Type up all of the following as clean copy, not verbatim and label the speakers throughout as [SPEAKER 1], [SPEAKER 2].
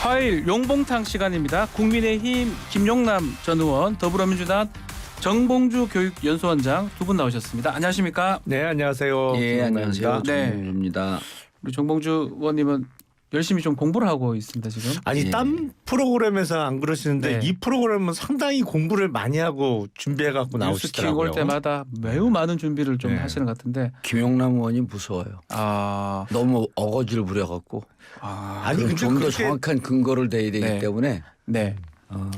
[SPEAKER 1] 화요일 용봉탕 시간입니다. 국민의힘 김용남 전 의원, 더불어민주당 정봉주 교육연수원장 두 분 나오셨습니다. 안녕하십니까?
[SPEAKER 2] 네, 안녕하세요.
[SPEAKER 3] 예, 안녕하세요.
[SPEAKER 1] 네.
[SPEAKER 3] 정봉주입니다.
[SPEAKER 1] 우리 정봉주 의원님은 열심히 좀 공부를 하고 있습니다, 지금.
[SPEAKER 2] 아니
[SPEAKER 3] 예.
[SPEAKER 2] 딴 프로그램에서 안 그러시는데
[SPEAKER 1] 네.
[SPEAKER 2] 이 프로그램은 상당히 공부를 많이 하고 준비해 갖고
[SPEAKER 1] 뉴스 킥
[SPEAKER 2] 나오시더라고요.
[SPEAKER 1] 올 때마다 매우 많은 준비를 좀
[SPEAKER 2] 네.
[SPEAKER 1] 하시는 것 같은데.
[SPEAKER 3] 김용남 의원이 무서워요.
[SPEAKER 1] 아,
[SPEAKER 3] 너무 어거지를 부려갖고
[SPEAKER 2] 아니 근데
[SPEAKER 3] 좀 더
[SPEAKER 2] 그렇게
[SPEAKER 3] 정확한 근거를 대야 되기
[SPEAKER 1] 네.
[SPEAKER 3] 때문에
[SPEAKER 1] 네.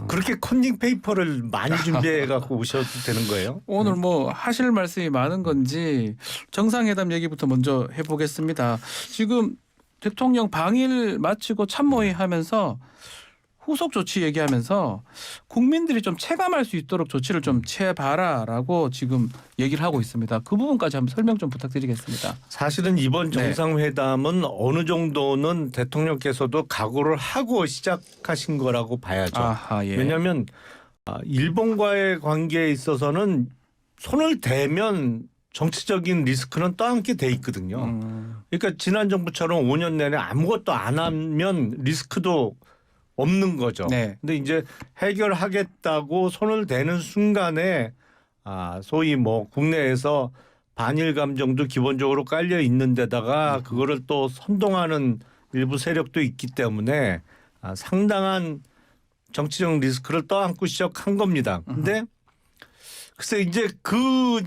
[SPEAKER 2] 그렇게 컨닝 페이퍼를 많이 준비해 갖고 오셔도 되는 거예요?
[SPEAKER 1] 오늘 뭐 하실 말씀이 많은 건지 정상회담 얘기부터 먼저 해보겠습니다. 지금 대통령 방일 마치고 참모회 하면서 후속 조치 얘기하면서 국민들이 좀 체감할 수 있도록 조치를 좀 취해봐라라고 지금 얘기를 하고 있습니다. 그 부분까지 한번 설명 좀 부탁드리겠습니다.
[SPEAKER 2] 사실은 이번
[SPEAKER 1] 네.
[SPEAKER 2] 정상회담은 어느 정도는 대통령께서도 각오를 하고 시작하신 거라고 봐야죠.
[SPEAKER 1] 아하, 예.
[SPEAKER 2] 왜냐하면 일본과의 관계에 있어서는 손을 대면 정치적인 리스크는 떠안게 돼 있거든요. 그러니까 지난 정부처럼 5년 내내 아무것도 안 하면 리스크도 없는 거죠.
[SPEAKER 1] 네.
[SPEAKER 2] 근데 이제 해결하겠다고 손을 대는 순간에 소위 뭐 국내에서 반일 감정도 기본적으로 깔려 있는 데다가 그거를 또 선동하는 일부 세력도 있기 때문에 상당한 정치적 리스크를 떠안고 시작한 겁니다. 근데 글쎄 이제 그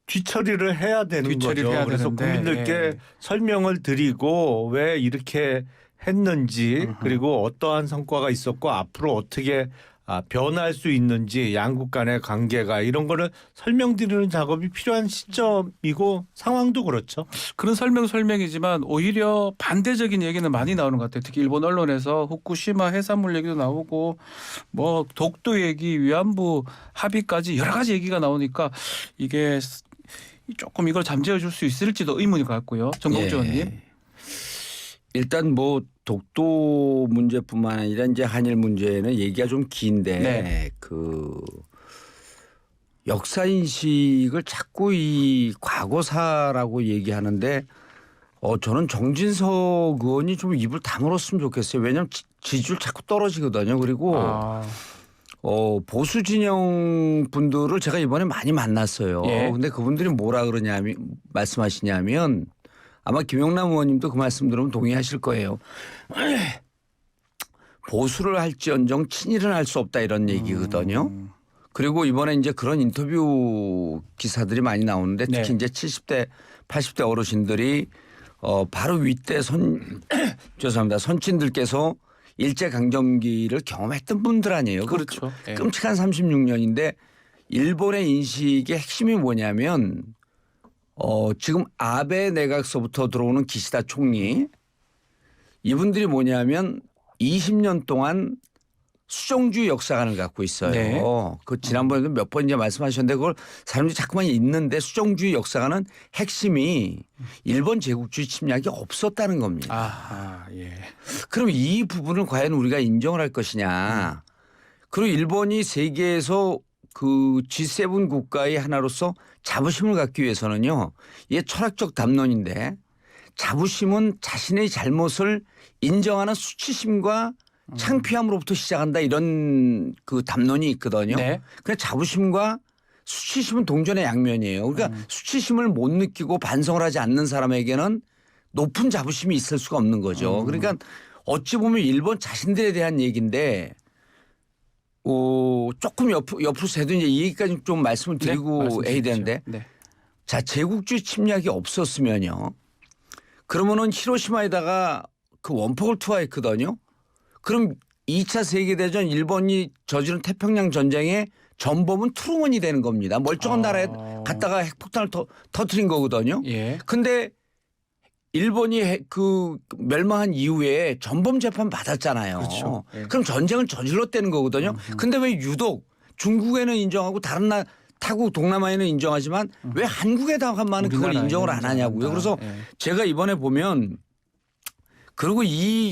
[SPEAKER 2] 뒤처리를 해야 되는
[SPEAKER 1] 뒤처리를
[SPEAKER 2] 거죠.
[SPEAKER 1] 해야
[SPEAKER 2] 그래서
[SPEAKER 1] 되는데,
[SPEAKER 2] 국민들께
[SPEAKER 1] 예.
[SPEAKER 2] 설명을 드리고 왜 이렇게 했는지 그리고 어떠한 성과가 있었고 앞으로 어떻게 변할 수 있는지 양국 간의 관계가 이런 거를 설명드리는 작업이 필요한 시점이고 상황도 그렇죠.
[SPEAKER 1] 그런 설명이지만 오히려 반대적인 얘기는 많이 나오는 것 같아요. 특히 일본 언론에서 후쿠시마 해산물 얘기도 나오고 뭐 독도 얘기, 위안부 합의까지 여러 가지 얘기가 나오니까 이게 조금 이걸 잠재워 줄 수 있을지도 의문일 것 같고요. 정봉주 의원님.
[SPEAKER 3] 일단 뭐 독도 문제뿐만 아니라 이제 한일 문제는 얘기가 좀 긴데
[SPEAKER 1] 네.
[SPEAKER 3] 그 역사 인식을 자꾸 이 과거사라고 얘기하는데 저는 정진석 의원이 좀 입을 다물었으면 좋겠어요. 왜냐하면 지지율 자꾸 떨어지거든요. 그리고 보수 진영 분들을 제가 이번에 많이 만났어요.
[SPEAKER 1] 예.
[SPEAKER 3] 근데 그분들이 뭐라 그러냐면 말씀하시냐면 아마 김용남 의원님도 그 말씀 들으면 동의하실 거예요. 보수를 할지언정 친일은 할 수 없다 이런 얘기거든요. 그리고 이번에 이제 그런 인터뷰 기사들이 많이 나오는데 특히
[SPEAKER 1] 네.
[SPEAKER 3] 이제 70대 80대 어르신들이 바로 윗대 죄송합니다. 선친들께서 일제강점기를 경험했던 분들 아니에요.
[SPEAKER 1] 그렇죠. 예.
[SPEAKER 3] 끔찍한 36년인데 일본의 인식의 핵심이 뭐냐면 지금 아베 내각서부터 들어오는 기시다 총리 이분들이 뭐냐면 20년 동안 수정주의 역사관을 갖고 있어요.
[SPEAKER 1] 네.
[SPEAKER 3] 그 지난번에도 몇 번 이제 말씀하셨는데 그걸 사람들이 자꾸만 있는데 수정주의 역사관은 핵심이 일본 제국주의 침략이 없었다는 겁니다.
[SPEAKER 1] 아하, 예.
[SPEAKER 3] 그럼 이 부분을 과연 우리가 인정을 할 것이냐. 그리고 일본이 세계에서 그 G7 국가의 하나로서 자부심을 갖기 위해서는요. 이게 철학적 담론인데 자부심은 자신의 잘못을 인정하는 수치심과 창피함으로부터 시작한다 이런 그 담론이 있거든요.
[SPEAKER 1] 네.
[SPEAKER 3] 그래 자부심과 수치심은 동전의 양면이에요. 그러니까 수치심을 못 느끼고 반성을 하지 않는 사람에게는 높은 자부심이 있을 수가 없는 거죠. 그러니까 어찌 보면 일본 자신들에 대한 얘기인데 조금 옆으로 새도 이제 이 얘기까지 좀 말씀을 드리고
[SPEAKER 1] 말씀
[SPEAKER 3] 해야
[SPEAKER 1] 주십시오.
[SPEAKER 3] 되는데
[SPEAKER 1] 네.
[SPEAKER 3] 자 제국주의 침략이 없었으면요. 그러면은 히로시마에다가 그 원폭을 투하했거든요. 그럼 2차 세계대전 일본이 저지른 태평양 전쟁의 전범은 트루먼이 되는 겁니다. 멀쩡한 나라에 갔다가 핵폭탄을 터뜨린 거거든요.
[SPEAKER 1] 예.
[SPEAKER 3] 근데 일본이 그 멸망한 이후에 전범 재판 받았잖아요.
[SPEAKER 1] 그렇죠. 예.
[SPEAKER 3] 그럼 전쟁을 저질렀다는 거거든요. 근데 왜 유독 중국에는 인정하고 다른 타국 동남아에는 인정하지만 왜 한국에다가만은 그걸 인정을 안 하냐고요. 그래서
[SPEAKER 1] 예.
[SPEAKER 3] 제가 이번에 보면 그리고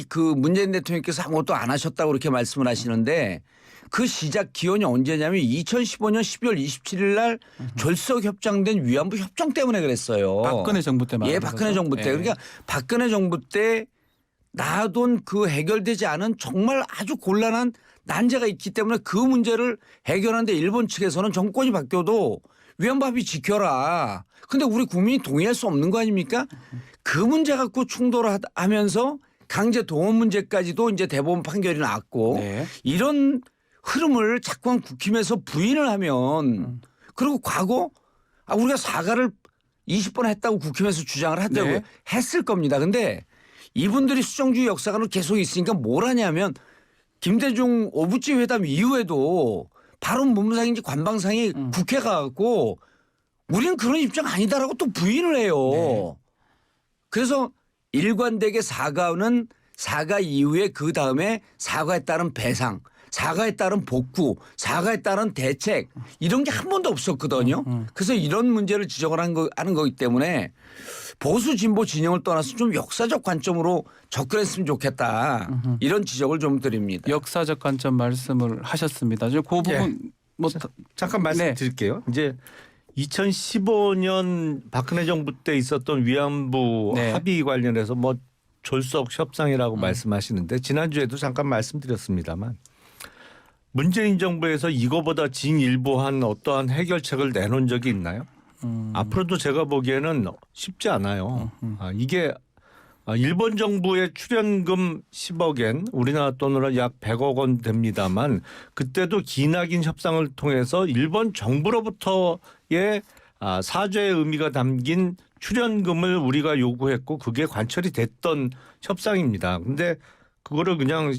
[SPEAKER 3] 그 문재인 대통령께서 아무것도 안 하셨다고 그렇게 말씀을 하시는데 그 시작 기원이 언제냐면 2015년 12월 27일 날 졸속 협정된 위안부 협정 때문에 그랬어요.
[SPEAKER 1] 박근혜 정부 때 말이죠.
[SPEAKER 3] 예, 박근혜 정부 때. 그러니까 박근혜 정부 때 놔둔 그 해결되지 않은 정말 아주 곤란한 난제가 있기 때문에 그 문제를 해결하는데 일본 측에서는 정권이 바뀌어도 위안부 합의 지켜라. 근데 우리 국민이 동의할 수 없는 거 아닙니까? 그 문제 갖고 충돌하면서 강제 동원 문제까지도 이제 대법원 판결이 나왔고
[SPEAKER 1] 네.
[SPEAKER 3] 이런 흐름을 자꾸만 국힘에서 부인을 하면 그리고 과거 우리가 사과를 20번 했다고 국힘에서 주장을 하더라고요.
[SPEAKER 1] 네.
[SPEAKER 3] 했을 겁니다. 근데 이분들이 수정주의 역사관으로 계속 있으니까 뭘 하냐면 김대중 오부치 회담 이후에도 바로 문무상인지 관방상이 국회 가갖고 우리는 그런 입장 아니다라고 또 부인을 해요.
[SPEAKER 1] 네.
[SPEAKER 3] 그래서 일관되게 사과는 사과 이후에 그 다음에 사과에 따른 배상, 사과에 따른 복구, 사과에 따른 대책 이런 게 한 번도 없었거든요. 그래서 이런 문제를 지적을 하는 거기 때문에 보수 진보 진영을 떠나서 좀 역사적 관점으로 접근했으면 좋겠다. 이런 지적을 좀 드립니다.
[SPEAKER 1] 역사적 관점 말씀을 하셨습니다. 그 부분
[SPEAKER 2] 예.
[SPEAKER 1] 뭐
[SPEAKER 2] 잠깐 말씀드릴게요. 이제 2015년 박근혜 정부 때 있었던 위안부
[SPEAKER 1] 네.
[SPEAKER 2] 합의 관련해서 뭐 졸속 협상이라고 말씀하시는데 지난주에도 잠깐 말씀드렸습니다만 문재인 정부에서 이거보다 진일보한 어떠한 해결책을 내놓은 적이 있나요? 앞으로도 제가 보기에는 쉽지 않아요. 이게 일본 정부의 출연금 10억엔 우리나라 돈으로 약 100억 원 됩니다만 그때도 기나긴 협상을 통해서 일본 정부로부터의 사죄의 의미가 담긴 출연금을 우리가 요구했고 그게 관철이 됐던 협상입니다. 근데 그거를 그냥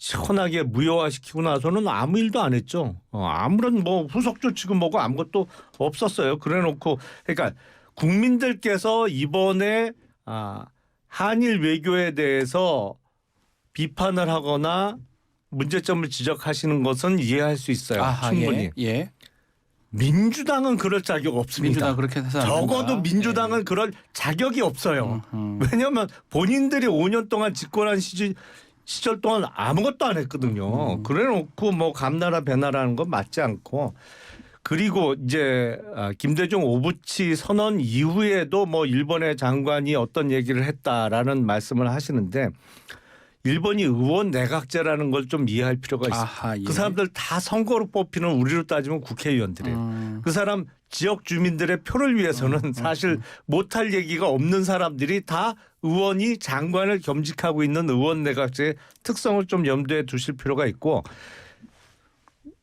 [SPEAKER 2] 시원하게 무효화시키고 나서는 아무 일도 안 했죠. 아무런 뭐 후속 조치고 뭐고 아무것도 없었어요. 그래놓고 그러니까 국민들께서 이번에 한일 외교에 대해서 비판을 하거나 문제점을 지적하시는 것은 이해할 수 있어요.
[SPEAKER 1] 아하,
[SPEAKER 2] 충분히.
[SPEAKER 1] 예.
[SPEAKER 2] 민주당은 그럴 자격 없습니다.
[SPEAKER 1] 민주당 그렇게 해서 안
[SPEAKER 2] 적어도
[SPEAKER 1] 된다.
[SPEAKER 2] 민주당은 그럴 자격이 없어요. 왜냐하면 본인들이 5년 동안 집권한 시절 동안 아무것도 안 했거든요. 그래놓고 뭐 감나라 배나라는 건 맞지 않고 그리고 이제 김대중 오부치 선언 이후에도 뭐 일본의 장관이 어떤 얘기를 했다라는 말씀을 하시는데 일본이 의원 내각제라는 걸 좀 이해할 필요가 있습니다.
[SPEAKER 1] 아하, 예.
[SPEAKER 2] 그 사람들 다 선거로 뽑히는 우리로 따지면 국회의원들이에요. 그 사람 지역 주민들의 표를 위해서는 사실 못할 얘기가 없는 사람들이 다 의원이 장관을 겸직하고 있는 의원 내각제의 특성을 좀 염두에 두실 필요가 있고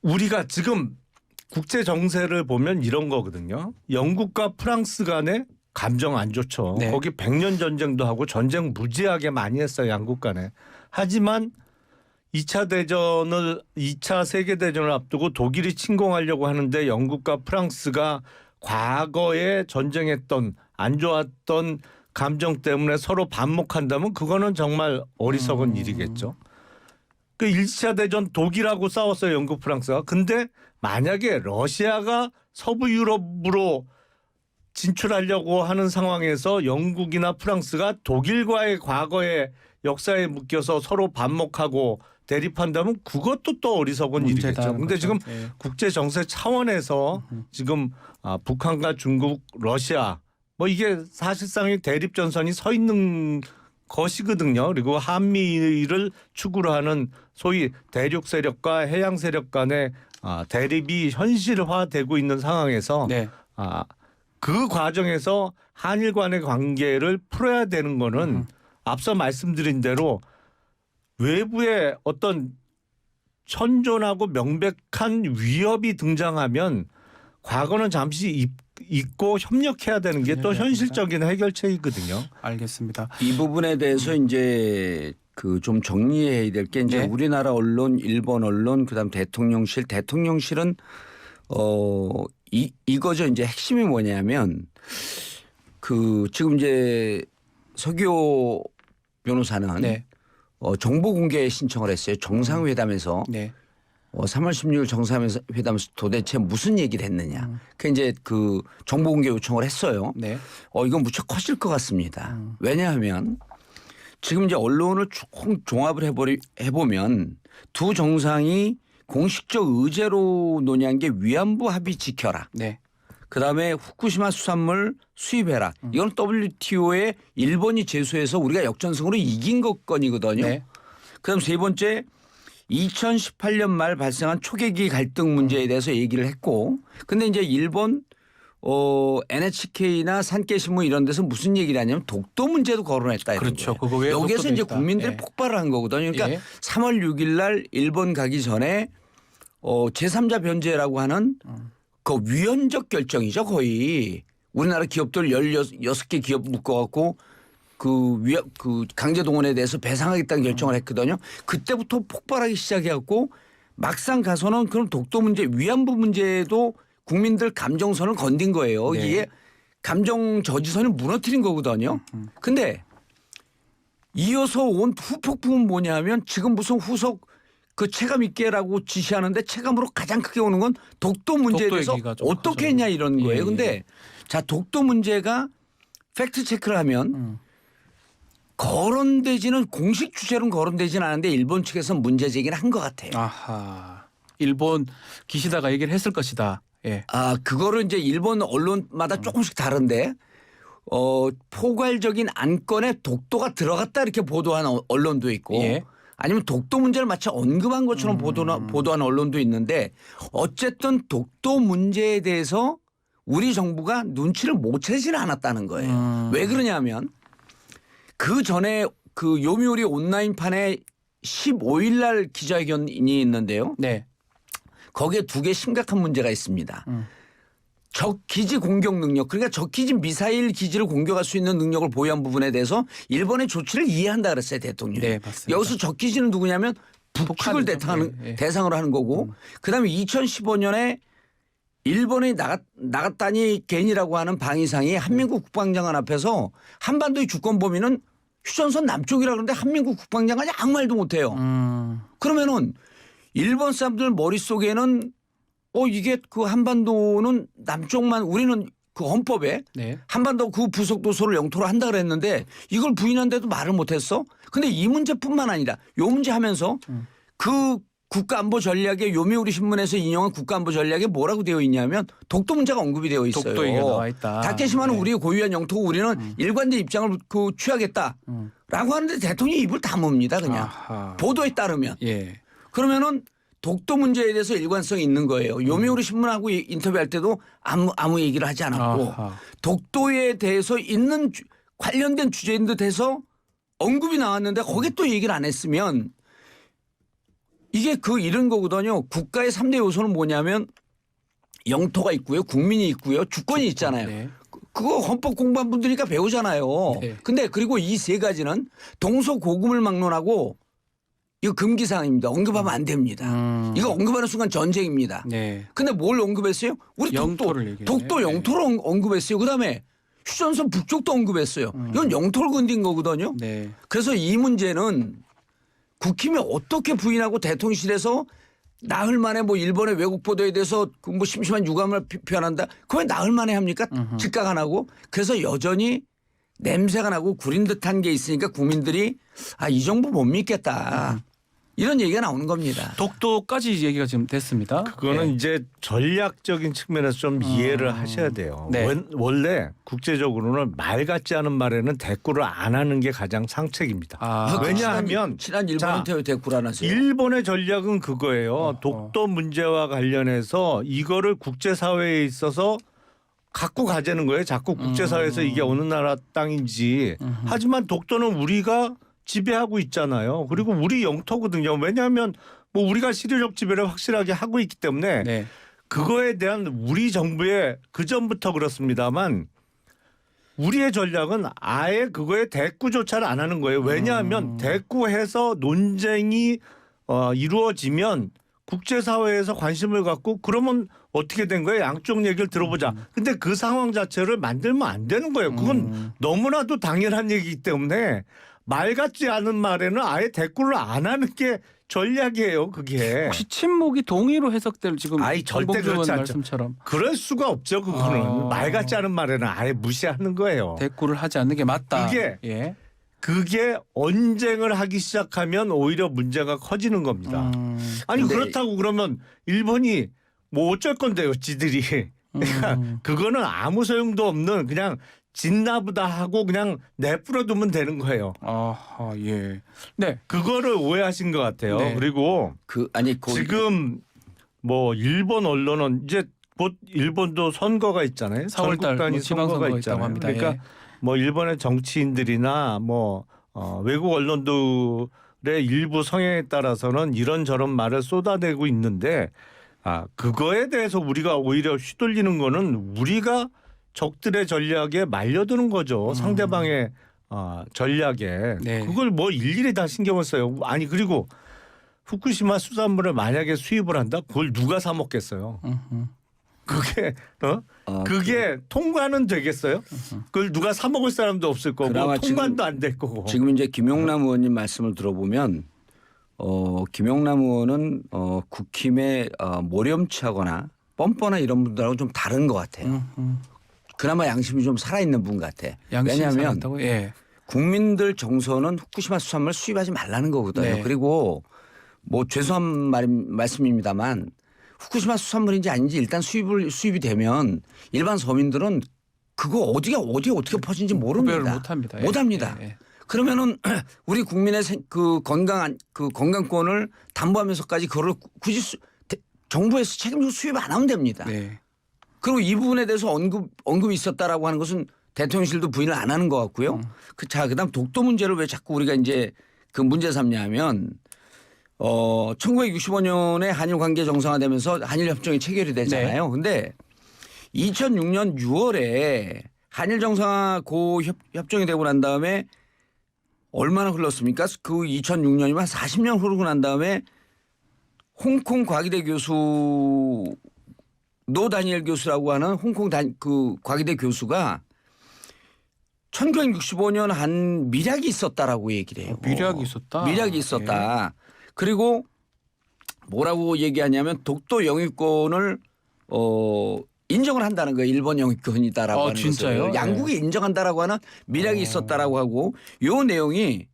[SPEAKER 2] 우리가 지금 국제 정세를 보면 이런 거거든요. 영국과 프랑스 간에 감정 안 좋죠.
[SPEAKER 1] 네.
[SPEAKER 2] 거기 100년 전쟁도 하고 전쟁 무지하게 많이 했어요. 양국 간에. 하지만 2차 세계대전을 앞두고 독일이 침공하려고 하는데 영국과 프랑스가 과거에 전쟁했던 안 좋았던 감정 때문에 서로 반목한다면 그거는 정말 어리석은 일이겠죠. 그 1차 대전 독일하고 싸웠어요. 영국 프랑스가. 근데 만약에 러시아가 서부 유럽으로 진출하려고 하는 상황에서 영국이나 프랑스가 독일과의 과거의 역사에 묶여서 서로 반목하고 대립한다면 그것도 또 어리석은
[SPEAKER 1] 문제다,
[SPEAKER 2] 일이겠죠. 근데
[SPEAKER 1] 그렇죠.
[SPEAKER 2] 지금
[SPEAKER 1] 예.
[SPEAKER 2] 국제 정세 차원에서 지금 북한과 중국, 러시아 뭐 이게 사실상의 대립 전선이 서 있는 것이거든요. 그리고 한미를 축으로 하는 소위 대륙 세력과 해양 세력 간의 대립이 현실화되고 있는 상황에서
[SPEAKER 1] 네.
[SPEAKER 2] 그 과정에서 한일 간의 관계를 풀어야 되는 거는 앞서 말씀드린 대로 외부의 어떤 천존하고 명백한 위협이 등장하면 과거는 잠시 잊고 협력해야 되는 게 또 현실적인 해결책이거든요.
[SPEAKER 1] 알겠습니다.
[SPEAKER 3] 이 부분에 대해서 이제 그 좀 정리해야 될 게 이제
[SPEAKER 1] 네.
[SPEAKER 3] 우리나라 언론, 일본 언론, 그다음 대통령실은 이거죠. 이제 핵심이 뭐냐면 그 지금 이제 서기호 변호사는
[SPEAKER 1] 네.
[SPEAKER 3] 정보 공개 신청을 했어요. 정상회담에서
[SPEAKER 1] 네.
[SPEAKER 3] 3월 16일 정상회담에서 도대체 무슨 얘기를 했느냐. 그 이제 그 정보 공개 요청을 했어요.
[SPEAKER 1] 네.
[SPEAKER 3] 이건 무척 커질 것 같습니다. 왜냐하면 지금 이제 언론을 종합을 해보면 두 정상이 공식적 의제로 논의한 게 위안부 합의 지켜라.
[SPEAKER 1] 네.
[SPEAKER 3] 그다음에 후쿠시마 수산물 수입해라. 이건 WTO에 일본이 제소해서 우리가 역전승으로 이긴 건이거든요.
[SPEAKER 1] 네.
[SPEAKER 3] 그다음 세 번째 2018년 말 발생한 초계기 갈등 문제에 대해서 얘기를 했고 근데 이제 일본 NHK나 산케신문 이런 데서 무슨 얘기를 하냐면 독도 문제도 거론했다. 이런
[SPEAKER 1] 그렇죠.
[SPEAKER 3] 거예요.
[SPEAKER 1] 그거 왜
[SPEAKER 3] 여기에서
[SPEAKER 1] 독도도
[SPEAKER 3] 이제
[SPEAKER 1] 있다.
[SPEAKER 3] 국민들이
[SPEAKER 1] 예.
[SPEAKER 3] 폭발을 한 거거든요. 그러니까
[SPEAKER 1] 예.
[SPEAKER 3] 3월 6일 날 일본 가기 전에 제3자 변제라고 하는 그 위헌적 결정이죠. 거의 우리나라 기업들 16개 기업 묶어갖고 그 강제 동원에 대해서 배상하겠다는 결정을 했거든요. 그때부터 폭발하기 시작해갖고 막상 가서는 그럼 독도 문제 위안부 문제도 국민들 감정선을 건든 거예요.
[SPEAKER 1] 네.
[SPEAKER 3] 이게 감정 저지선을 무너뜨린 거거든요. 근데 이어서 온 후폭풍은 뭐냐면 지금 무슨 후속 그 체감 있게라고 지시하는데 체감으로 가장 크게 오는 건 독도 문제에
[SPEAKER 1] 독도
[SPEAKER 3] 대해서
[SPEAKER 1] 얘기가 좀
[SPEAKER 3] 어떻게
[SPEAKER 1] 커져요.
[SPEAKER 3] 했냐 이런 거예요.
[SPEAKER 1] 예,
[SPEAKER 3] 근데 자 독도 문제가 팩트 체크를 하면 거론되지는 공식 주제로는 거론되지는 않은데 일본 측에서 문제 제기를 한 것 같아요.
[SPEAKER 1] 아하. 일본 기시다가 얘기를 했을 것이다. 예.
[SPEAKER 3] 그거를 이제 일본 언론마다 조금씩 다른데 포괄적인 안건에 독도가 들어갔다 이렇게 보도한 언론도 있고
[SPEAKER 1] 예.
[SPEAKER 3] 아니면 독도 문제를 마치 언급한 것처럼 보도한 언론도 있는데 어쨌든 독도 문제에 대해서 우리 정부가 눈치를 못 채지는 않았다는 거예요. 왜 그러냐면 그 전에 그 요미우리 온라인판에 15일 날 기자회견이 있는데요.
[SPEAKER 1] 네.
[SPEAKER 3] 거기에 두 개 심각한 문제가 있습니다. 적기지 공격 능력 그러니까 적기지 미사일 기지를 공격할 수 있는 능력을 보유한 부분에 대해서 일본의 조치를 이해한다 그랬어요 대통령이.
[SPEAKER 1] 네, 맞습니다.
[SPEAKER 3] 여기서 적기지는 누구냐면 북측을
[SPEAKER 1] 북한이죠. 예, 예.
[SPEAKER 3] 대상으로 하는 거고 그다음에 2015년에 일본이 나갔다니 괜히라고 하는 방위상이 한민국 국방장관 앞에서 한반도의 주권 범위는 휴전선 남쪽이라 그러는데 한민국 국방장관이 아무 말도 못해요. 그러면은 일본 사람들 머릿속에는 이게 그 한반도는 남쪽만 우리는 그 헌법에
[SPEAKER 1] 네.
[SPEAKER 3] 한반도 그 부속 도서를 영토로 한다 그랬는데 이걸 부인한데도 말을 못했어. 근데 이 문제뿐만 아니라 요 문제 하면서 그 국가안보 전략에 요미우리 신문에서 인용한 국가안보 전략에 뭐라고 되어 있냐면 독도 문제가 언급이 되어 있어요.
[SPEAKER 1] 독도 얘기가 나와 있다.
[SPEAKER 3] 다케시마는
[SPEAKER 1] 네.
[SPEAKER 3] 우리의 고유한 영토고 우리는 일관된 입장을 취하겠다라고 하는데 대통령이 입을 다뭅니다 그냥
[SPEAKER 1] 아하.
[SPEAKER 3] 보도에 따르면.
[SPEAKER 1] 예.
[SPEAKER 3] 그러면은 독도 문제에 대해서 일관성이 있는 거예요. 요미우리 신문하고 인터뷰할 때도 아무 얘기를 하지 않았고
[SPEAKER 1] 아하.
[SPEAKER 3] 독도에 대해서 있는 관련된 주제인 듯해서 언급이 나왔는데 거기에 또 얘기를 안 했으면 이게 이런 거거든요. 국가의 3대 요소는 뭐냐면 영토가 있고요. 국민이 있고요. 주권이 있잖아요.
[SPEAKER 1] 네.
[SPEAKER 3] 그거 헌법 공부한 분들이니까 배우잖아요.
[SPEAKER 1] 네.
[SPEAKER 3] 근데 그리고 이 세 가지는 동서고금을 막론하고 이거 금기사항입니다. 언급하면 안 됩니다. 이거 언급하는 순간 전쟁입니다.
[SPEAKER 1] 네.
[SPEAKER 3] 근데 뭘 언급했어요? 우리
[SPEAKER 1] 영토를 얘기해요.
[SPEAKER 3] 독도
[SPEAKER 1] 네.
[SPEAKER 3] 영토를 언급했어요. 그다음에 휴전선 북쪽도 언급했어요. 이건 영토를 건든 거거든요.
[SPEAKER 1] 네.
[SPEAKER 3] 그래서 이 문제는 국힘이 어떻게 부인하고 대통령실에서 나흘 만에 뭐 일본의 외국 보도에 대해서 뭐 심심한 유감을 표현한다. 그거 왜 나흘 만에 합니까? 즉각 안 하고. 그래서 여전히 냄새가 나고 구린 듯한 게 있으니까 국민들이 이 정부 못 믿겠다. 이런 얘기가 나오는 겁니다.
[SPEAKER 1] 독도까지 얘기가 지금 됐습니다.
[SPEAKER 2] 그거는
[SPEAKER 1] 예.
[SPEAKER 2] 이제 전략적인 측면에서 좀 이해를 하셔야 돼요.
[SPEAKER 1] 네.
[SPEAKER 2] 원래 국제적으로는 말 같지 않은 말에는 대꾸를 안 하는 게 가장 상책입니다. 왜냐하면
[SPEAKER 3] 친한 일본한테 대꾸라나서요.
[SPEAKER 2] 일본의 전략은 그거예요. 독도 문제와 관련해서 이거를 국제사회에 있어서 갖고 가자는 거예요. 자꾸 국제사회에서 이게 어느 나라 땅인지. 하지만 독도는 우리가 지배하고 있잖아요. 그리고 우리 영토거든요. 왜냐하면 뭐 우리가 실효적 지배를 확실하게 하고 있기 때문에
[SPEAKER 1] 네.
[SPEAKER 2] 그거에 대한 우리 정부의 그전부터 그렇습니다만 우리의 전략은 아예 그거에 대꾸조차를 안 하는 거예요. 왜냐하면 대꾸해서 논쟁이 이루어지면 국제사회에서 관심을 갖고 그러면 어떻게 된 거예요? 양쪽 얘기를 들어보자. 근데 그 상황 자체를 만들면 안 되는 거예요. 그건 너무나도 당연한 얘기이기 때문에 말 같지 않은 말에는 아예 대꾸를 안 하는 게 전략이에요. 그게.
[SPEAKER 1] 혹시 침묵이 동의로 해석될 지금
[SPEAKER 2] 아이, 절대
[SPEAKER 1] 정봉주 의원
[SPEAKER 2] 그렇지 않죠.
[SPEAKER 1] 말씀처럼
[SPEAKER 2] 그럴 수가 없죠. 그거는. 말 같지 않은 말에는 아예 무시하는 거예요.
[SPEAKER 1] 대꾸를 하지 않는 게 맞다.
[SPEAKER 2] 그게
[SPEAKER 1] 예.
[SPEAKER 2] 그게 언쟁을 하기 시작하면 오히려 문제가 커지는 겁니다. 아니
[SPEAKER 3] 근데
[SPEAKER 2] 그렇다고 그러면 일본이 뭐 어쩔 건데요. 지들이. 그거는 아무 소용도 없는 그냥 짓나보다 하고 그냥 내버려두면 되는 거예요.
[SPEAKER 1] 아, 예. 네.
[SPEAKER 2] 그거를 오해하신 것 같아요.
[SPEAKER 1] 네.
[SPEAKER 2] 그리고
[SPEAKER 3] 아니
[SPEAKER 2] 지금 뭐 일본 언론은 이제 곧 일본도 선거가 있잖아요.
[SPEAKER 1] 4월 달
[SPEAKER 2] 전국 단위
[SPEAKER 1] 지방선거가 있다고
[SPEAKER 2] 있잖아요.
[SPEAKER 1] 합니다.
[SPEAKER 2] 그러니까
[SPEAKER 1] 예.
[SPEAKER 2] 뭐 일본의 정치인들이나 뭐 외국 언론들의 일부 성향에 따라서는 이런저런 말을 쏟아내고 있는데 그거에 대해서 우리가 오히려 휘둘리는 거는 우리가 적들의 전략에 말려드는 거죠. 상대방의 전략에.
[SPEAKER 1] 네.
[SPEAKER 2] 그걸 뭐 일일이 다 신경을 써요. 아니 그리고 후쿠시마 수산물을 만약에 수입을 한다? 그걸 누가 사 먹겠어요? 그게 그게 통과는 되겠어요? 그걸 누가 사 먹을 사람도 없을 거고
[SPEAKER 3] 그나마
[SPEAKER 2] 통관도 안 될 거고.
[SPEAKER 3] 지금 이제 김용남 의원님 말씀을 들어보면 김용남 의원은 국힘에 모렴치하거나 뻔뻔한 이런 분들하고 좀 다른 것 같아요. 그나마 양심이 좀 살아있는 분 같아.
[SPEAKER 1] 양심이
[SPEAKER 3] 왜냐하면
[SPEAKER 1] 살아있다고요? 예.
[SPEAKER 3] 국민들 정서는 후쿠시마 수산물 수입하지 말라는 거거든요.
[SPEAKER 1] 네.
[SPEAKER 3] 그리고 뭐 죄송한 말씀입니다만 후쿠시마 수산물인지 아닌지 일단 수입이 되면 일반 서민들은 그거 어디에 어떻게 퍼진지 모릅니다.
[SPEAKER 1] 구별을 못합니다. 예.
[SPEAKER 3] 못합니다.
[SPEAKER 1] 예.
[SPEAKER 3] 그러면은 우리 국민의 그 건강권을 담보하면서까지 그걸 굳이 정부에서 책임지고 수입 안 하면 됩니다.
[SPEAKER 1] 네.
[SPEAKER 3] 그리고 이 부분에 대해서 언급이 있었다라고 하는 것은 대통령실도 부인을 안 하는 것 같고요. 그다음 독도 문제를 왜 자꾸 우리가 이제 그 문제 삼냐면 1965년에 한일 관계 정상화되면서 한일 협정이 체결이 되잖아요. 근데 2006년 6월에 한일 정상화 협정이 되고 난 다음에 얼마나 흘렀습니까? 그 2006년이면 한 40년 흐르고 난 다음에 홍콩 과기대 교수 노 다니엘 교수라고 하는 홍콩 그 과기대 교수가 1965년 한 미략이 있었다라고 얘기를 해요.
[SPEAKER 1] 미략이 있었다.
[SPEAKER 3] 미략이 있었다. 그리고 뭐라고 얘기하냐면 독도 영유권을 인정을 한다는 거예요. 일본 영유권이다라고 하는
[SPEAKER 1] 진짜요?
[SPEAKER 3] 것을. 양국이 인정한다라고 하는 미략이 있었다라고 하고 요 내용이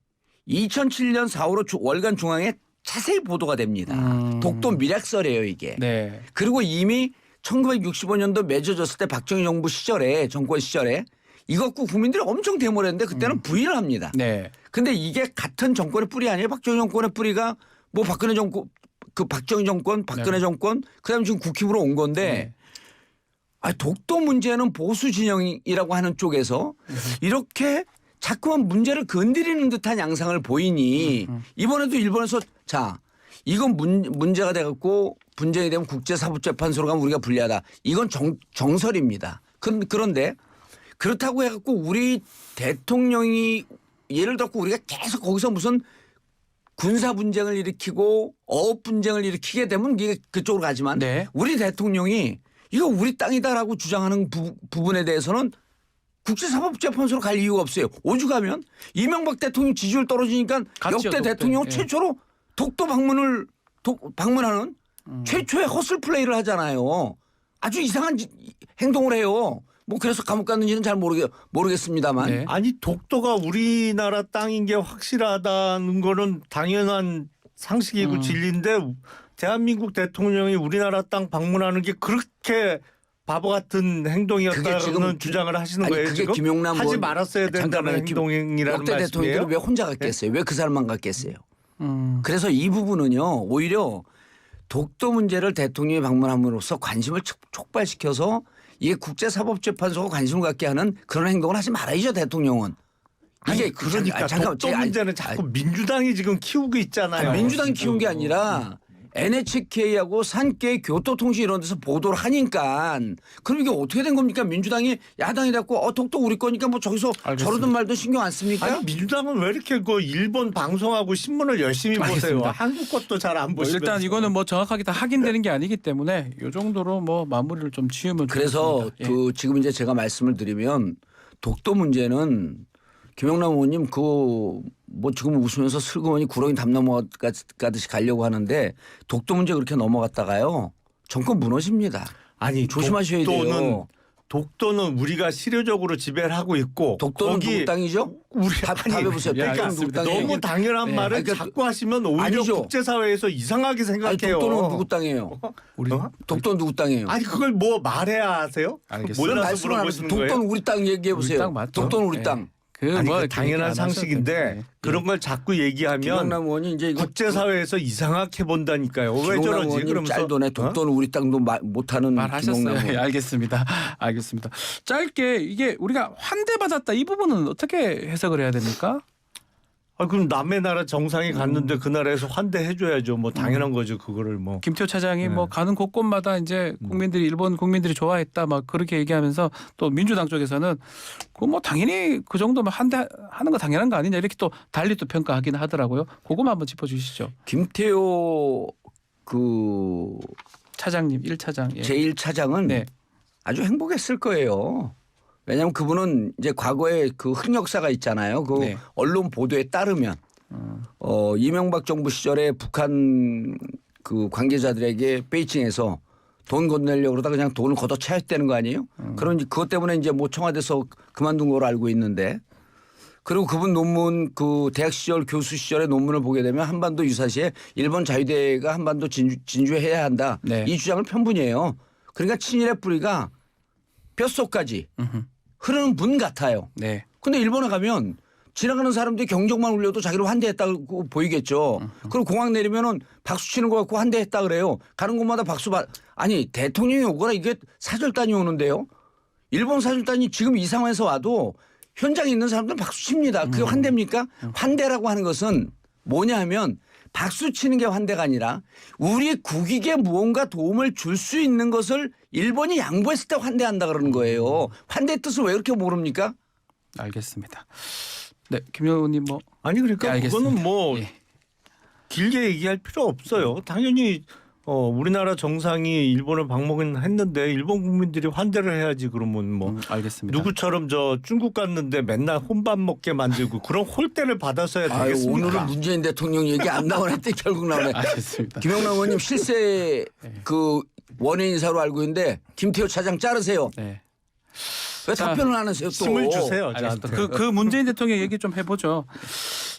[SPEAKER 3] 2007년 4월 월간 중앙에 자세히 보도가 됩니다. 독도 미략설이에요 이게.
[SPEAKER 1] 네.
[SPEAKER 3] 그리고 이미 1965년도 맺어졌을 때 박정희 정부 시절에 정권 시절에 이것고 국민들이 엄청 데모를 했는데 그때는 부인을 합니다.
[SPEAKER 1] 네.
[SPEAKER 3] 근데 이게 같은 정권의 뿌리 아니에요? 박정희 정권의 뿌리가 뭐 박근혜 정권 그 박정희 정권 박근혜
[SPEAKER 1] 네.
[SPEAKER 3] 정권 그다음에 지금 국힘으로 온 건데 독도 문제는 보수 진영이라고 하는 쪽에서 이렇게 자꾸만 문제를 건드리는 듯한 양상을 보이니 이번에도 일본에서 자 이건 문제가 돼갖고 분쟁이 되면 국제사법재판소로 가면 우리가 불리하다. 이건 정설입니다. 그런데 그렇다고 해갖고 우리 대통령이 예를 들어 우리가 계속 거기서 무슨 군사 분쟁을 일으키고 어업 분쟁을 일으키게 되면 이게 그쪽으로 가지만
[SPEAKER 1] 네.
[SPEAKER 3] 우리 대통령이 이거 우리 땅이다라고 주장하는 부분에 대해서는 국제사법재판소로 갈 이유가 없어요. 오죽하면 이명박 대통령 지지율 떨어지니까
[SPEAKER 1] 갔죠,
[SPEAKER 3] 역대
[SPEAKER 1] 독도에.
[SPEAKER 3] 대통령
[SPEAKER 1] 예.
[SPEAKER 3] 최초로 독도 방문하는 최초의 허슬 플레이를 하잖아요. 아주 이상한 행동을 해요. 뭐 그래서 감옥 갔는지는 잘 모르겠습니다만.
[SPEAKER 1] 네.
[SPEAKER 2] 아니 독도가 우리나라 땅인 게 확실하다는 거는 당연한 상식이고 진리인데 대한민국 대통령이 우리나라 땅 방문하는 게 그렇게 바보 같은 행동이었다는
[SPEAKER 3] 지금
[SPEAKER 2] 주장을 하시는
[SPEAKER 3] 아니,
[SPEAKER 2] 거예요.
[SPEAKER 3] 그게
[SPEAKER 2] 지금
[SPEAKER 3] 김용남
[SPEAKER 2] 하지
[SPEAKER 3] 의원-
[SPEAKER 2] 말았어야 된다는
[SPEAKER 3] 잠깐만요.
[SPEAKER 2] 행동이라는
[SPEAKER 3] 역대
[SPEAKER 2] 말씀이에요.
[SPEAKER 3] 대통령들은 왜 혼자 갔겠어요? 왜 그 사람만 갔겠어요?
[SPEAKER 1] 음.
[SPEAKER 3] 그래서 이 부분은요. 오히려 독도 문제를 대통령이 방문함으로써 관심을 촉발시켜서 이게 국제사법재판소가 관심을 갖게 하는 그런 행동을 하지 말아야죠. 대통령은.
[SPEAKER 2] 이게 그러니까 독도 문제는 자꾸 민주당이 지금 키우고 있잖아요.
[SPEAKER 3] 민주당이 키운 게 아니라 NHK하고 산케 교토통신 이런 데서 보도를 하니까 그럼 이게 어떻게 된 겁니까? 민주당이 야당이 됐고 독도 우리 거니까 뭐 저기서
[SPEAKER 1] 알겠습니다.
[SPEAKER 3] 저러든 말든 신경 안 씁니까?
[SPEAKER 2] 아니 민주당은 왜 이렇게 그 일본 방송하고 신문을 열심히
[SPEAKER 1] 알겠습니다.
[SPEAKER 2] 보세요. 한국 것도 잘 안
[SPEAKER 1] 뭐
[SPEAKER 2] 보시면서.
[SPEAKER 1] 일단 이거는 뭐 정확하게 다 확인되는 게 아니기 때문에 이 정도로 뭐 마무리를 좀 지으면
[SPEAKER 3] 그래서
[SPEAKER 1] 좋겠습니다. 예.
[SPEAKER 3] 그 지금 이제 제가 말씀을 드리면 독도 문제는 김영남 의원님 그 뭐 지금 웃으면서 슬그머니 구렁이 담 넘어가듯이 가려고 하는데 독도 문제 그렇게 넘어갔다가요 정권 무너집니다.
[SPEAKER 2] 아니
[SPEAKER 3] 조심하셔야 돼요.
[SPEAKER 2] 독도는 우리가 실효적으로 지배를 하고 있고
[SPEAKER 3] 독도는
[SPEAKER 2] 거기
[SPEAKER 3] 누구 땅이죠?
[SPEAKER 2] 우리
[SPEAKER 3] 답해보세요.
[SPEAKER 1] 예,
[SPEAKER 3] 독도는 누구 땅이에요?
[SPEAKER 2] 너무 당연한
[SPEAKER 1] 네.
[SPEAKER 2] 말을
[SPEAKER 3] 아니, 그러니까
[SPEAKER 2] 자꾸 하시면 오히려
[SPEAKER 3] 아니죠.
[SPEAKER 2] 국제사회에서 이상하게
[SPEAKER 3] 아니,
[SPEAKER 2] 생각해요.
[SPEAKER 3] 독도는 누구 땅이에요?
[SPEAKER 1] 우리
[SPEAKER 3] 독도는 누구 땅이에요?
[SPEAKER 2] 아니 그걸 뭐 말해야 하세요?
[SPEAKER 1] 알겠습니다.
[SPEAKER 2] 몰라서
[SPEAKER 3] 말씀을 안
[SPEAKER 2] 물어보시는
[SPEAKER 3] 하세요.
[SPEAKER 2] 거예요?
[SPEAKER 3] 독도는 우리 땅 얘기해 보세요.
[SPEAKER 1] 우리 땅 맞죠?
[SPEAKER 3] 독도는 우리
[SPEAKER 1] 네.
[SPEAKER 3] 땅.
[SPEAKER 2] 아니
[SPEAKER 1] 뭐
[SPEAKER 2] 그 당연한 상식인데 그런 걸 자꾸 얘기하면
[SPEAKER 3] 김영남 의원이 이제 이거
[SPEAKER 2] 국제사회에서 이상하게 본다니까요. 왜
[SPEAKER 3] 김영남
[SPEAKER 2] 저러지?
[SPEAKER 3] 의원님
[SPEAKER 2] 그러면서
[SPEAKER 3] 짤도네 독도는 우리 땅도 못하는
[SPEAKER 1] 말하셨어요.
[SPEAKER 3] 김영남
[SPEAKER 1] 예,
[SPEAKER 3] 의원.
[SPEAKER 1] 알겠습니다. 알겠습니다. 짧게 이게 우리가 환대받았다 이 부분은 어떻게 해석을 해야 됩니까?
[SPEAKER 2] 아, 그럼 남의 나라 정상이 갔는데 그 나라에서 환대해줘야죠. 뭐 당연한 거죠. 그거를 뭐.
[SPEAKER 1] 김태호 차장이
[SPEAKER 2] 네.
[SPEAKER 1] 뭐 가는 곳곳마다 이제 국민들이 일본 국민들이 좋아했다 막 그렇게 얘기하면서 또 민주당 쪽에서는 그 뭐 당연히 그 정도면 환대하는 거 당연한 거 아니냐 이렇게 또 달리 또 평가하긴 하더라고요. 그거만 한번 짚어주시죠.
[SPEAKER 3] 김태호 그
[SPEAKER 1] 차장님 1차장. 예.
[SPEAKER 3] 제1차장은
[SPEAKER 1] 네.
[SPEAKER 3] 아주 행복했을 거예요. 왜냐하면 그분은 이제 과거에 그 흑역사가 있잖아요. 그
[SPEAKER 1] 네.
[SPEAKER 3] 언론 보도에 따르면 이명박 정부 시절에 북한 그 관계자들에게 베이징에서 돈 건네려고 그러다 그냥 돈을 걷어차였다는 거 아니에요? 그런 그것 때문에 이제 뭐 청와대에서 그만둔 걸로 알고 있는데 그리고 그분 논문 그 대학 시절 교수 시절의 논문을 보게 되면 한반도 유사시에 일본 자유대가 한반도 진주해야 한다.
[SPEAKER 1] 네.
[SPEAKER 3] 이 주장을 편분이에요. 그러니까 친일의 뿌리가 뼛속까지 흐르는 분 같아요.
[SPEAKER 1] 네.
[SPEAKER 3] 근데 일본에 가면 지나가는 사람들이 경적만 울려도 자기를 환대했다고 보이겠죠. 그리고 공항 내리면은 박수 치는 것 같고 환대했다 그래요. 가는 곳마다 박수 아니 대통령이 오거나 이게 사절단이 오는데요. 일본 사절단이 지금 이 상황에서 와도 현장에 있는 사람들은 박수 칩니다. 그게 환대입니까? 환대라고 하는 것은 뭐냐 하면 박수 치는 게 환대가 아니라 우리 국익에 무언가 도움을 줄 수 있는 것을 일본이 양보했을 때 환대한다 그러는 거예요. 환대의 뜻을 왜 이렇게 모릅니까?
[SPEAKER 1] 알겠습니다. 네, 김 의원님 뭐
[SPEAKER 2] 아니 그러니까
[SPEAKER 1] 네, 알겠습니다.
[SPEAKER 2] 그거는 뭐
[SPEAKER 1] 예.
[SPEAKER 2] 길게 얘기할 필요 없어요. 당연히 우리나라 정상이 일본을 방문했는데 일본 국민들이 환대를 해야지. 그러면 뭐
[SPEAKER 1] 알겠습니다.
[SPEAKER 2] 누구처럼 저 중국 갔는데 맨날 혼밥 먹게 만들고 그런 홀대를 받았어야
[SPEAKER 3] 아유,
[SPEAKER 2] 되겠습니까?
[SPEAKER 3] 오늘은 문재인 대통령 얘기 안 나오네. 결국 나오네.
[SPEAKER 1] 알겠습니다.
[SPEAKER 3] 김영남 의원님 실세 그 원외 인사로 알고 있는데 김태호 차장 자르세요.
[SPEAKER 1] 네.
[SPEAKER 3] 왜
[SPEAKER 1] 자,
[SPEAKER 3] 답변을 안 하세요 또.
[SPEAKER 2] 숨을 주세요.
[SPEAKER 1] 알겠습니다.
[SPEAKER 2] 저한테.
[SPEAKER 1] 그 문재인 대통령 얘기 좀 해보죠.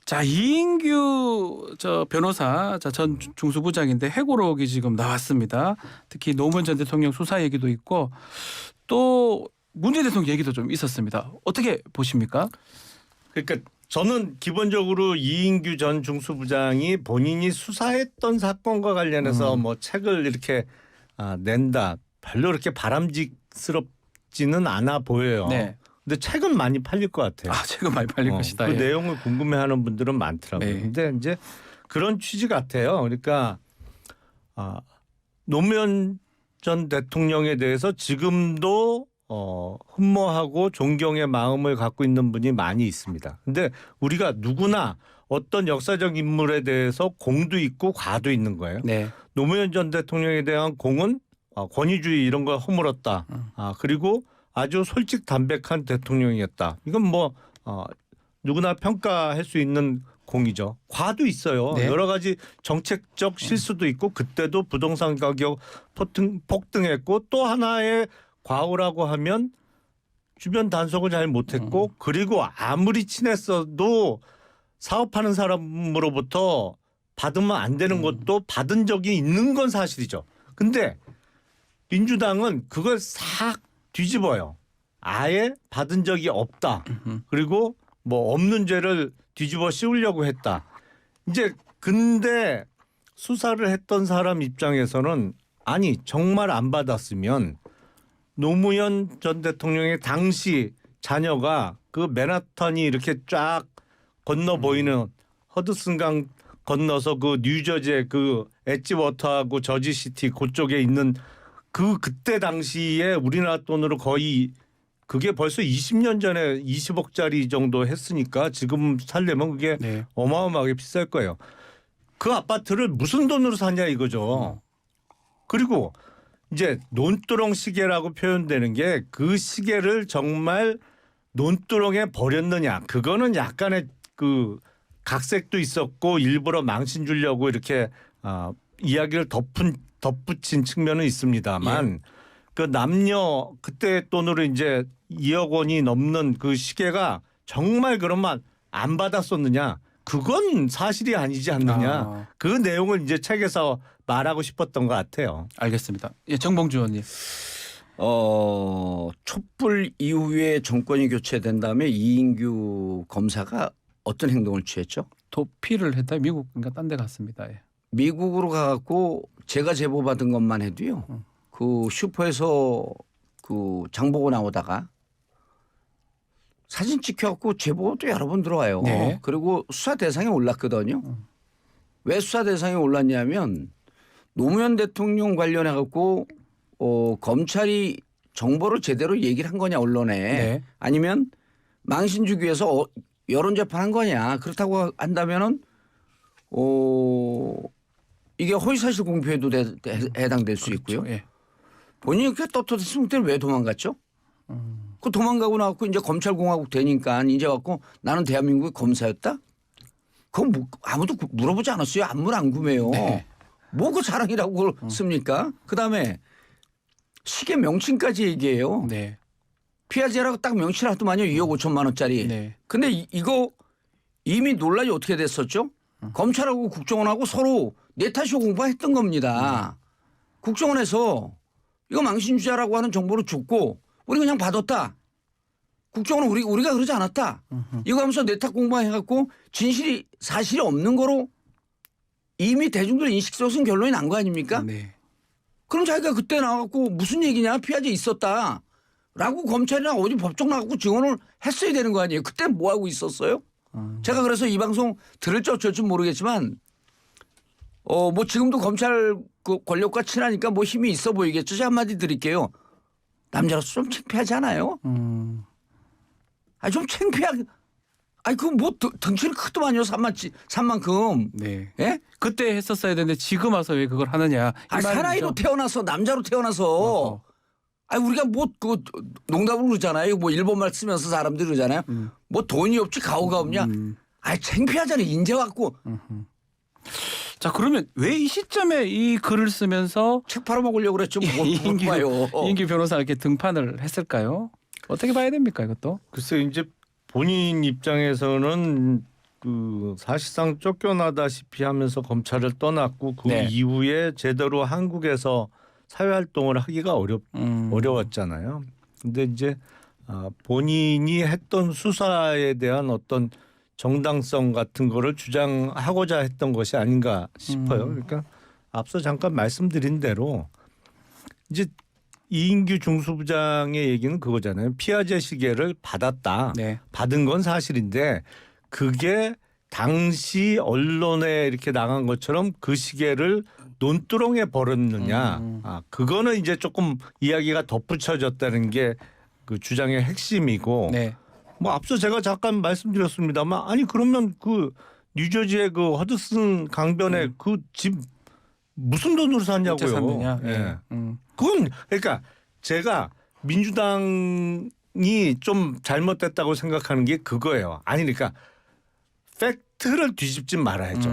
[SPEAKER 1] 자 이인규 저 변호사 전 중수부장인데 해고록이 지금 나왔습니다. 특히 노무현 전 대통령 수사 얘기도 있고 또 문재인 대통령 얘기도 좀 있었습니다. 어떻게 보십니까?
[SPEAKER 2] 그러니까 저는 기본적으로 이인규 전 중수부장이 본인이 수사했던 사건과 관련해서 뭐 책을 이렇게 낸다. 별로 그렇게 바람직스럽지는 않아 보여요.
[SPEAKER 1] 네.
[SPEAKER 2] 근데 책은 많이 팔릴 것 같아요.
[SPEAKER 1] 최근 많이 팔릴 것이다.
[SPEAKER 2] 그
[SPEAKER 1] 예.
[SPEAKER 2] 내용을 궁금해하는 분들은 많더라고요.
[SPEAKER 1] 네.
[SPEAKER 2] 근데 이제 그런 취지 같아요. 그러니까 노무현 전 대통령에 대해서 지금도 흠모하고 존경의 마음을 갖고 있는 분이 많이 있습니다. 근데 우리가 누구나 어떤 역사적 인물에 대해서 공도 있고 과도 있는 거예요.
[SPEAKER 1] 네.
[SPEAKER 2] 노무현 전 대통령에 대한 공은 권위주의 이런 걸 허물었다. 그리고 아주 솔직 담백한 대통령이었다. 이건 뭐 누구나 평가할 수 있는 공이죠. 과도 있어요.
[SPEAKER 1] 네.
[SPEAKER 2] 여러 가지 정책적 실수도 있고 그때도 부동산 가격 폭등했고 또 하나의 과오라고 하면 주변 단속을 잘 못했고 그리고 아무리 친했어도 사업하는 사람으로부터 받으면 안 되는 것도 받은 적이 있는 건 사실이죠. 근데 민주당은 그걸 싹 뒤집어요. 아예 받은 적이 없다. 그리고 뭐 없는 죄를 뒤집어 씌우려고 했다. 이제 근데 수사를 했던 사람 입장에서는 아니 정말 안 받았으면 노무현 전 대통령의 당시 자녀가 그 맨하탄이 이렇게 쫙 건너 보이는 허드슨강 건너서 그 뉴저지의 그 엣지워터하고 저지시티 그쪽에 있는 그때 당시에 우리나라 돈으로 거의 그게 벌써 20년 전에 20억짜리 정도 했으니까 지금 살려면 그게
[SPEAKER 1] 네.
[SPEAKER 2] 어마어마하게 비쌀 거예요. 그 아파트를 무슨 돈으로 샀냐 이거죠. 그리고 이제 논두렁 시계라고 표현되는 게 그 시계를 정말 논두렁에 버렸느냐. 그거는 약간의 그 각색도 있었고 일부러 망신 주려고 이렇게 이야기를 덧붙인 측면은 있습니다만 그 남녀 그때 돈으로 이제 2억 원이 넘는 그 시계가 정말 그러면 안 받았었느냐? 그건 사실이 아니지 않느냐?
[SPEAKER 1] 아.
[SPEAKER 2] 그 내용을 이제 책에서 말하고 싶었던 것 같아요.
[SPEAKER 1] 알겠습니다. 예, 정봉주 의원님.
[SPEAKER 3] 촛불 이후에 정권이 교체된 다음에 이인규 검사가 어떤 행동을 취했죠?
[SPEAKER 1] 도피를 했다. 미국인가 딴 데 갔습니다. 예.
[SPEAKER 3] 미국으로 가갖고 제가 제보 받은 것만 해도요. 그 슈퍼에서 그 장보고 나오다가 사진 찍혀갖고 제보도 여러 번 들어와요.
[SPEAKER 1] 네.
[SPEAKER 3] 그리고 수사 대상에 올랐거든요. 왜 수사 대상에 올랐냐면 노무현 대통령 관련해갖고 검찰이 정보를 제대로 얘기를 한 거냐 언론에
[SPEAKER 1] 네.
[SPEAKER 3] 아니면 망신 주기 위해서 여론 재판한 거냐 그렇다고 한다면은 이게 허위사실 공표에도 해당될 수 있고요.
[SPEAKER 1] 그렇죠. 예.
[SPEAKER 3] 본인이 그 떳떳했으면 그때 왜 도망갔죠? 그 도망가고 나왔고 이제 검찰공화국 되니까 이제 왔고 나는 대한민국의 검사였다? 그건 뭐 아무도 물어보지 않았어요. 안물 안 구매요.
[SPEAKER 1] 네.
[SPEAKER 3] 뭐 그 자랑이라고 씁니까? 그다음에 시계 명칭까지 얘기해요.
[SPEAKER 1] 네.
[SPEAKER 3] 피아제라고 딱 명칭을 하더만요. 2억 5천만 원짜리.
[SPEAKER 1] 네.
[SPEAKER 3] 근데 이거 이미 논란이 어떻게 됐었죠? 검찰하고 국정원하고 서로 내타쇼 공부했던 겁니다. 국정원에서 이거 망신주자라고 하는 정보를 줬고 우리 그냥 받았다. 국정원은 우리가 그러지 않았다. 이거 하면서 내탁 공부해갖고 진실이 사실이 없는 거로 이미 대중들 인식 속은 결론이 난 거 아닙니까?
[SPEAKER 1] 네.
[SPEAKER 3] 그럼 자기가 그때 나와갖고 무슨 얘기냐 피아제 있었다. 라고 검찰이나 어디 법정 나가고 증언을 했어야 되는 거 아니에요. 그때 뭐 하고 있었어요? 제가 그래서 이 방송 들을지 어쩔지 모르겠지만 뭐 지금도 검찰 그 권력과 친하니까 뭐 힘이 있어 보이겠죠. 제가 한마디 드릴게요. 남자로서 좀 창피하지 않아요? 좀 창피하게. 그럼 뭐 덩치는 크더만요. 산만큼.
[SPEAKER 1] 네.
[SPEAKER 3] 예?
[SPEAKER 1] 그때 했었어야 되는데 지금 와서 왜 그걸 하느냐. 이
[SPEAKER 3] 사나이로
[SPEAKER 1] 말이죠.
[SPEAKER 3] 태어나서 남자로 태어나서
[SPEAKER 1] 어허.
[SPEAKER 3] 우리가 뭐 그 농담으로 그러잖아요. 뭐 일본말 쓰면서 사람들이 그러잖아요. 뭐 돈이 없지 가오가 없냐. 창피하잖아요. 인제 갖고
[SPEAKER 1] 자, 그러면 왜 이 시점에 이 글을 쓰면서
[SPEAKER 3] 책 팔아먹으려고 그랬죠. 못 봐요.
[SPEAKER 1] 이인규 변호사 이렇게 등판을 했을까요? 어떻게 봐야 됩니까, 이것도?
[SPEAKER 2] 글쎄 이제 본인 입장에서는 그 사실상 쫓겨나다시피 하면서 검찰을 떠났고 그
[SPEAKER 1] 네.
[SPEAKER 2] 이후에 제대로 한국에서 사회활동을 하기가 어려웠잖아요. 근데 이제 본인이 했던 수사에 대한 어떤 정당성 같은 거를 주장하고자 했던 것이 아닌가 싶어요. 그러니까 앞서 잠깐 말씀드린 대로 이제 이인규 중수부장의 얘기는 그거잖아요. 피아제 시계를 받았다.
[SPEAKER 1] 네.
[SPEAKER 2] 받은 건 사실인데 그게 당시 언론에 이렇게 나간 것처럼 그 시계를 논두렁에 버렸느냐. 그거는 이제 조금 이야기가 덧붙여졌다는 게 그 주장의 핵심이고
[SPEAKER 1] 네.
[SPEAKER 2] 뭐 앞서 제가 잠깐 말씀드렸습니다만 아니 그러면 그 뉴저지의 그 허드슨 강변에 그 집 무슨 돈으로 샀냐고요.
[SPEAKER 1] 어째 샀느냐.
[SPEAKER 2] 예. 그건 그러니까 제가 민주당이 좀 잘못됐다고 생각하는 게 그거예요. 아니 그러니까 팩트를 뒤집지 말아야죠.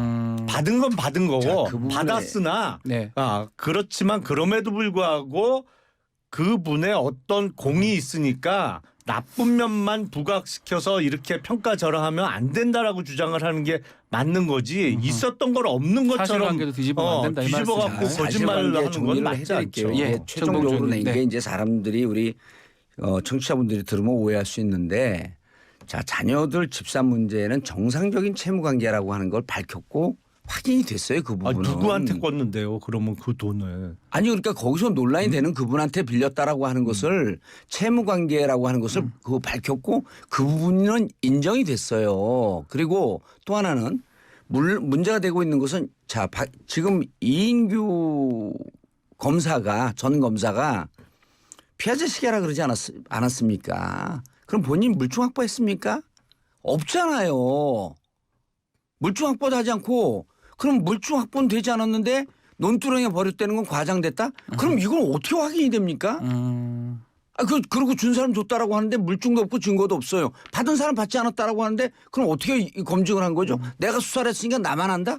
[SPEAKER 2] 받은 건 받은 거고
[SPEAKER 3] 자, 그 부분에-
[SPEAKER 2] 받았으나
[SPEAKER 1] 네.
[SPEAKER 2] 그렇지만 그럼에도 불구하고 그분의 어떤 공이 있으니까 나쁜 면만 부각시켜서 이렇게 평가절하하면 안 된다라고 주장을 하는 게 맞는 거지 있었던 걸 없는 것처럼
[SPEAKER 1] 사실관계도 뒤집으면 안 된다 이
[SPEAKER 2] 뒤집어 갖고
[SPEAKER 1] 말씀이시죠?
[SPEAKER 2] 거짓말을 하는 건
[SPEAKER 3] 정리를
[SPEAKER 2] 맞지 않죠.
[SPEAKER 3] 해드릴게요.
[SPEAKER 1] 예,
[SPEAKER 3] 최종적으로
[SPEAKER 1] 정봉주님.
[SPEAKER 3] 낸 게
[SPEAKER 1] 네.
[SPEAKER 3] 이제 사람들이 우리 청취자분들이 들으면 오해할 수 있는데 자 자녀들 집사 문제는 정상적인 채무 관계라고 하는 걸 밝혔고 확인이 됐어요. 그 부분은.
[SPEAKER 2] 누구한테 꿨는데요? 그러면 그 돈을.
[SPEAKER 3] 아니 그러니까 거기서 논란이 되는 그분한테 빌렸다라고 하는 것을 채무 관계라고 하는 것을 그거 밝혔고 그 부분은 인정이 됐어요. 그리고 또 하나는 문제가 되고 있는 것은 자 지금 이인규 검사가 전 검사가 피아제 시계라 그러지 않았습니까? 그럼 본인 물증 확보했습니까? 없잖아요. 물증 확보도 하지 않고 그럼 물증 확보는 되지 않았는데 논두렁에 버렸다는 건 과장됐다? 그럼 이건 어떻게 확인이 됩니까? 그리고 준 사람 줬다라고 하는데 물증도 없고 증거도 없어요. 받은 사람 받지 않았다라고 하는데 그럼 어떻게 검증을 한 거죠? 내가 수사를 했으니까 나만 한다?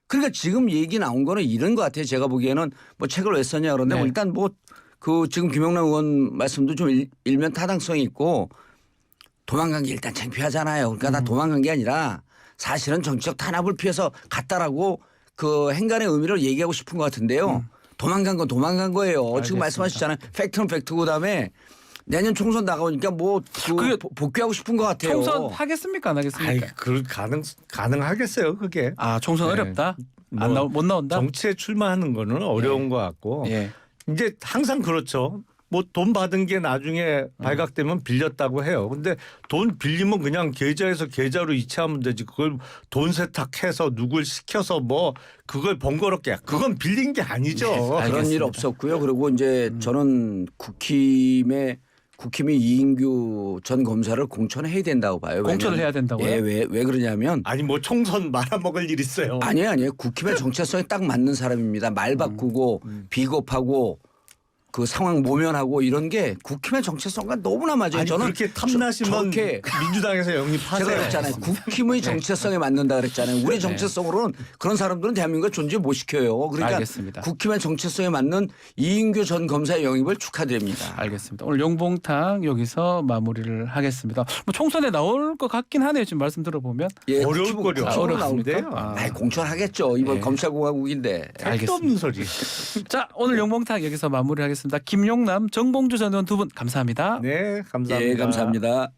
[SPEAKER 3] 그러니까 지금 얘기 나온 거는 이런 것 같아요. 제가 보기에는 뭐 책을 왜 썼냐 그러는데
[SPEAKER 1] 네.
[SPEAKER 3] 일단 뭐 그 지금 김영남 의원 말씀도 좀 일면 타당성이 있고 도망간 게 일단 창피하잖아요. 그러니까 다 도망간 게 아니라 사실은 정치적 탄압을 피해서 갔다라고 그 행간의 의미를 얘기하고 싶은 것 같은데요. 도망간 건 도망간 거예요.
[SPEAKER 1] 알겠습니다.
[SPEAKER 3] 지금 말씀하셨잖아요. 팩트는 팩트고 그다음에 내년 총선 나가니까 뭐
[SPEAKER 1] 그게
[SPEAKER 3] 복귀하고 싶은 것 같아요.
[SPEAKER 1] 총선 하겠습니까 안
[SPEAKER 2] 아이,
[SPEAKER 1] 하겠습니까?
[SPEAKER 2] 그 가능하겠어요, 그게.
[SPEAKER 1] 아 총선
[SPEAKER 2] 네.
[SPEAKER 1] 어렵다.
[SPEAKER 2] 뭐
[SPEAKER 1] 못 나온다.
[SPEAKER 2] 정치에 출마하는 거는 어려운 것 같고
[SPEAKER 1] 예.
[SPEAKER 2] 이제 항상 그렇죠. 뭐 돈 받은 게 나중에 발각되면 빌렸다고 해요. 근데 돈 빌리면 그냥 계좌에서 계좌로 이체하면 되지. 그걸 돈 세탁해서 누굴 시켜서 뭐 그걸 번거롭게 그건 빌린 게 아니죠.
[SPEAKER 3] 그런
[SPEAKER 1] 알겠습니다.
[SPEAKER 3] 일 없었고요. 그리고 이제 저는 국힘이 이인규 전 검사를 공천해야 된다고 봐요.
[SPEAKER 1] 공천을 해야 된다고요?
[SPEAKER 3] 예, 왜 그러냐면
[SPEAKER 2] 아니 뭐 총선 말아먹을 일 있어요.
[SPEAKER 3] 아니에요. 국힘의 정체성에 딱 맞는 사람입니다. 말 바꾸고 비겁하고 그 상황 모면하고 이런 게 국힘의 정체성과 너무나 맞아요.
[SPEAKER 2] 아니
[SPEAKER 3] 저는
[SPEAKER 2] 그렇게 탐나시면
[SPEAKER 3] 저렇게
[SPEAKER 2] 민주당에서 영입하세요.
[SPEAKER 3] 제가 그랬잖아요. 국힘의 정체성에 맞는다 그랬잖아요. 우리 정체성으로는 그런 사람들은 대한민국에 존재 못 시켜요. 그러니까
[SPEAKER 1] 알겠습니다.
[SPEAKER 3] 국힘의 정체성에 맞는 이인규 전 검사의 영입을 축하드립니다.
[SPEAKER 1] 알겠습니다. 오늘 용봉탕 여기서 마무리를 하겠습니다. 뭐 총선에 나올 것 같긴 하네요. 지금 말씀 들어보면.
[SPEAKER 3] 예,
[SPEAKER 2] 어려울 거려.
[SPEAKER 1] 어렵습니까?
[SPEAKER 2] 나오는데요.
[SPEAKER 1] 아.
[SPEAKER 3] 공천하겠죠. 이번
[SPEAKER 1] 네.
[SPEAKER 3] 검찰공화국인데.
[SPEAKER 2] 택도 없는 소리.
[SPEAKER 1] 자 오늘 용봉탕 여기서 마무리하겠습니다. 김용남, 정봉주 전 의원 두 분 감사합니다.
[SPEAKER 2] 네, 감사합니다.
[SPEAKER 3] 예, 감사합니다.